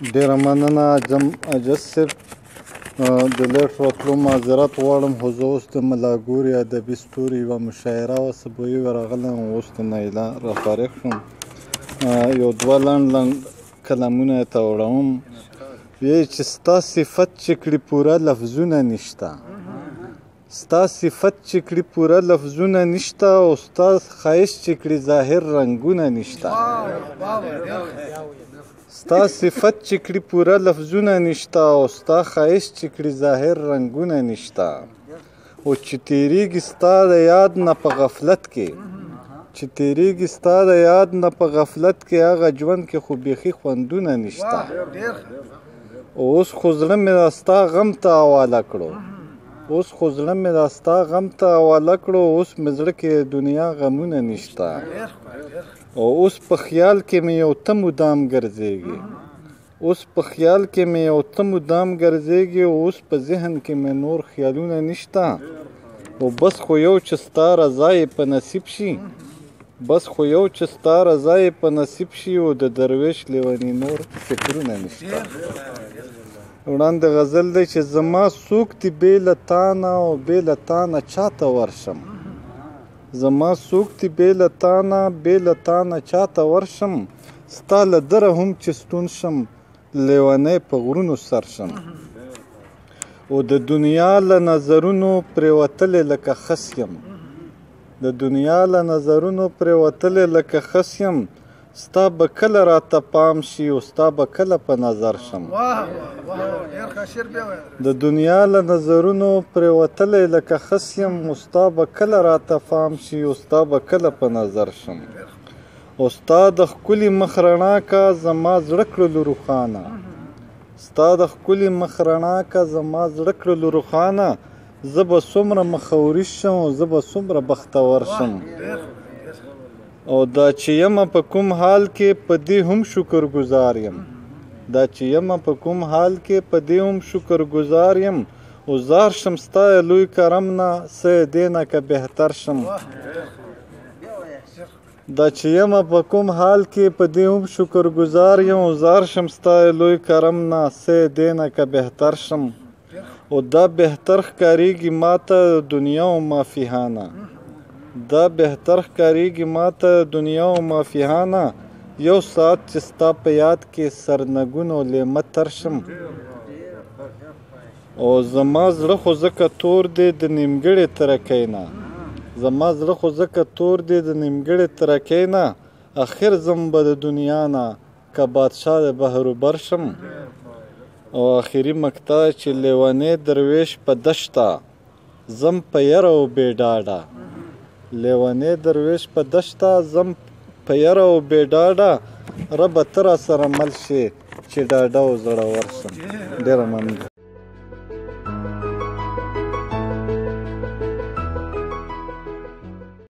ډېره مننه عجز صاحب د لیټ راتلو معذرت غواړم خو زه اوس د ملاګوري ادبي ستوري یوه مشاعره وه سبویي وه راغلی وم اوس د نه رافارغ شوم یو دوه لنډ کلمونه یې ته وړوم وایي چې ستا صفت چې کړي پوره لفظونه نشته ستا صفت چې کړي پوره لفظونه نشته او ستا ښایست چې کړي ظاهر رنګونه نشته ستا صفت چې کړي پوره لفظونه نشته او ستا ښایست چې کړي ظاهر رنګونه نشته او چې تیریږي ستا د یاد نه په غفلت کې چې تیریږي ستا د یاد نه په غفلت کې هغه ژوند کې خو بیخي خوندونه نشته اوس خو زړه مې دا ستا غم ته حواله کړو اوس خو زړه مې دا ستا غم ته حواله کړو اوس مې زړه کې د دنیا غمونه نشته او اوس په خیال کې مې یو ته مدام ګرځېږي اوس په خیال کې مې یو ته مدام ګرځېږي او اوس په ذهن کې مې نور خیالونه نشته او بس خو یو چې ستا رضا یې په نصیب شي بس خو یو چې ستا رضا یې په نصیب شي او د درویش لیوني نور فکرونه نشته وړاندې غزل دی چې زما څوک دي بې له تا نه او بې له تا نه چاته ورشم زما څوک دي بې له تا نه بې له تا نه چاته ورشم ستا له دره هم چې ستون شم لیونی په غرونو سر شم او د دنیا له نظرونو پرېوتلی لکه خس یم د دنیا له نظرونو پرېوتلی لکه خس یم ستا به کله راته پام شي او ستا به کله په نظر شم د دنیا له نظرونو پرېوتلی لکه خس یم او ستا به کله راته پام شي او ستا به کله په نظر شم او ستا د ښکلي مخ رڼا کا زما زړه کړلو روښانه ستا د ښکلي مخ رڼا کا زما زړه کړلو روښانه زه به څومره مخوري شم او زه به څومره بختور شم او دا چې یمه په کوم حال کې په دې هم شکر ګزار یم دا چې یمه په کوم حال کې په دې هم شکر ګزار یم او زار شم ستا لوی کرم نه څه دې نه که بهتر شم دا چې یمه په کوم حال کې په دې هم شکر ګزار یم او زار شم ستا لوی کرم نه څه دې نه که بهتر شم او دا بهتر ښکارېږي ماته دنیا و ما فیها نه دا بهتر ښکارېږي ماته دنیا و ما فیها نه یو ساعت چې ستا په یاد کې سرنګون او لیمه تر شم او زما زړه خو ځکه تور دی د نیمګړې ترکۍ نه زما زړه خو ځکه تور دی د نیمګړې ترکۍ نه اخر ځم به د دنیا نه که بادشاه د بحروبر شم او آخري مقطع چې لیونی درویش په دشته زم په یره او بې ډاډه لیونی درویش په دشته زم په یره او بې ډاډه ربه ته راسره مل شې چې ډاډه او زړور شم ډېره مننه